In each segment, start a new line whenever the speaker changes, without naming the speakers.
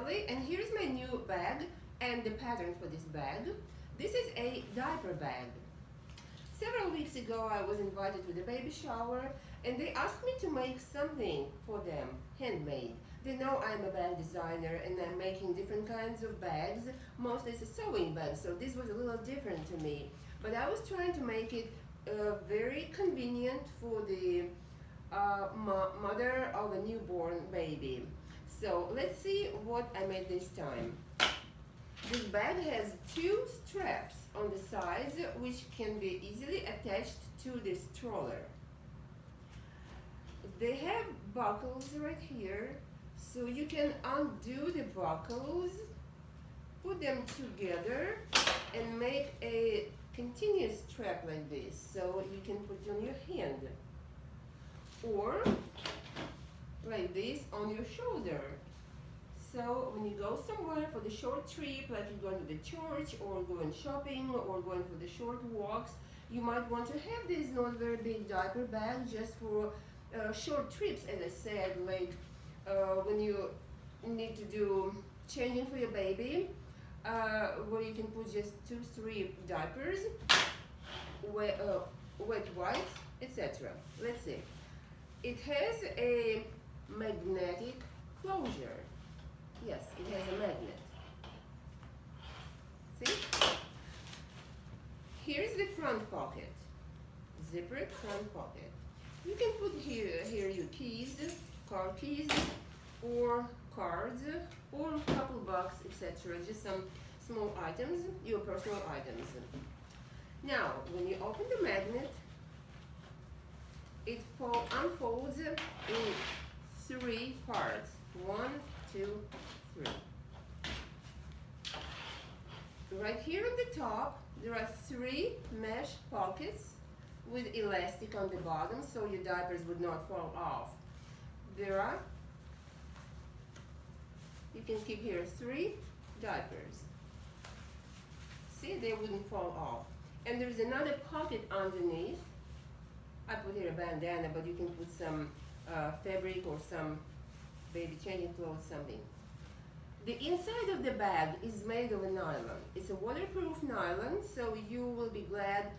Natalie, and here's my new bag and the pattern for this bag. This is a diaper bag. Several weeks ago I was invited to the baby shower and they asked me to make something for them, handmade. They know I'm a bag designer and I'm making different kinds of bags. Mostly it's a sewing bag, so this was a little different to me. But I was trying to make it very convenient for the mother of a newborn baby. So let's see what I made this time. This bag has two straps on the sides which can be easily attached to the stroller. They have buckles right here, so you can undo the buckles, put them together and make a continuous strap like this, so you can put it on your hand or like this on your shoulder. So when you go somewhere for the short trip, like you're going to the church or going shopping or going for the short walks, you might want to have this not very big diaper bag just for short trips, as I said, like when you need to do changing for your baby, where you can put just 2-3 diapers, wet wipes, etc. Let's see. It has a magnetic closure. Yes, it has a magnet. See? Here's the front pocket. Zippered front pocket. You can put here your keys, car keys, or cards, or a couple bucks, etc. Just some small items, your personal items. Now, when you open the magnet, it unfolds in 3 parts. 1, 2, 3. Right here at the top, there are 3 mesh pockets with elastic on the bottom, so your diapers would not fall off. You can keep here 3 diapers. See, they wouldn't fall off. And there's another pocket underneath. I put here a bandana, but you can put some fabric or some baby changing clothes, something. The inside of the bag is made of a nylon. It's a waterproof nylon, so you will be glad,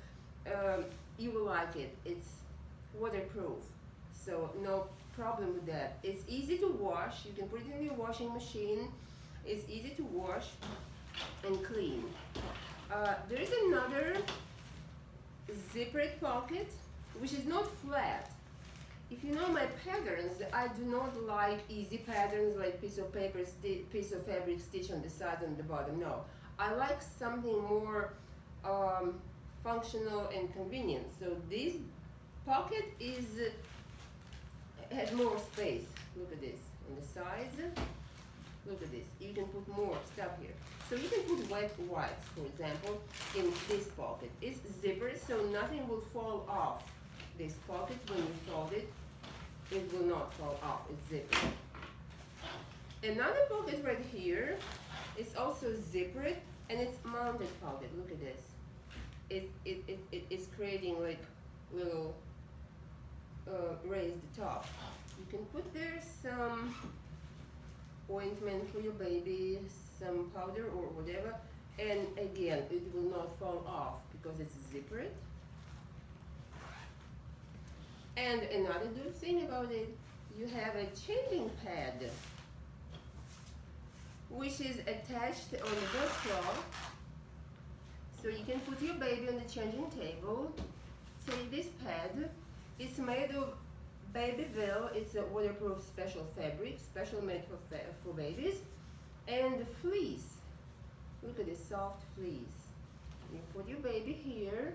you will like it. It's waterproof, so no problem with that. It's easy to wash. You can put it in your washing machine. It's easy to wash and clean. There is another zippered pocket, which is not flat. If you know my patterns, I do not like easy patterns like piece of paper, piece of fabric stitch on the side and the bottom. No, I like something more functional and convenient. So this pocket has more space. Look at this on the sides. Look at this. You can put more stuff here. So you can put wet wipes, for example, in this pocket. It's zippered, so nothing will fall off this pocket when you fold it. It will not fall off. It's zippered. Another pocket right here is also zippered, and it's mounted pocket. Look at this. It's creating like little raised top. You can put there some ointment for your baby, some powder or whatever, and again, it will not fall off because it's zippered. And another good thing about it, you have a changing pad, which is attached on the Velcro, so you can put your baby on the changing table. Take this pad. It's made of Babyville. It's a waterproof special fabric, special made for babies. And the fleece. Look at this soft fleece. You put your baby here,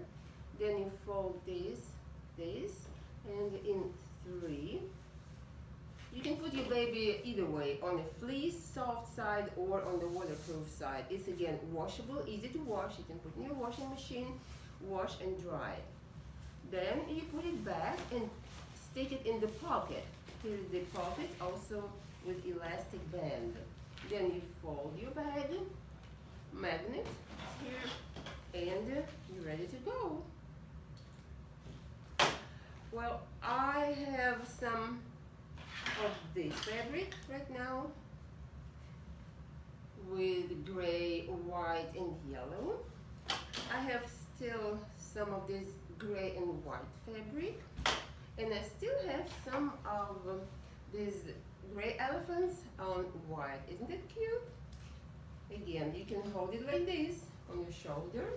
then you fold this, and in 3. You can put your baby either way, on the fleece soft side or on the waterproof side. It's again washable, easy to wash. You can put in your washing machine, wash and dry. Then you put it back and stick it in the pocket. Here is the pocket, also with elastic band. Then you fold your bag, magnet here, and you're ready to go. Well, I have some of this fabric right now. white and yellow. I have still some of this gray and white fabric, and I still have some of these gray elephants on white. Isn't it cute? Again, you can hold it like this on your shoulder,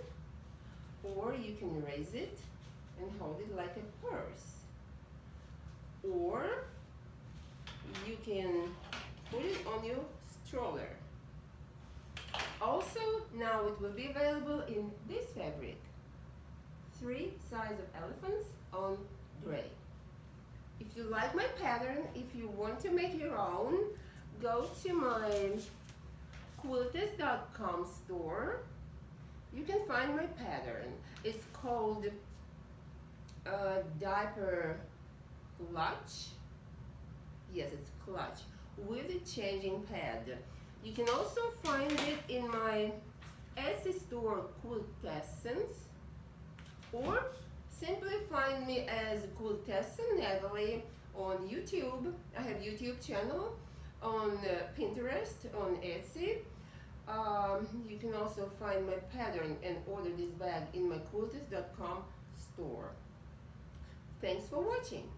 or you can raise it and hold it like a purse, or you can put it on your stroller. Also, now it will be available in this fabric. 3 sizes of elephants on gray. If you like my pattern, if you want to make your own, go to my quilters.com store. You can find my pattern. It's called diaper clutch. Yes, it's clutch with a changing pad. You can also find it in my Etsy store, Quiltessence, or simply find me as Quiltessence Natalie on YouTube. I have YouTube channel, on Pinterest, on Etsy. You can also find my pattern and order this bag in my quilters.com store. Thanks for watching.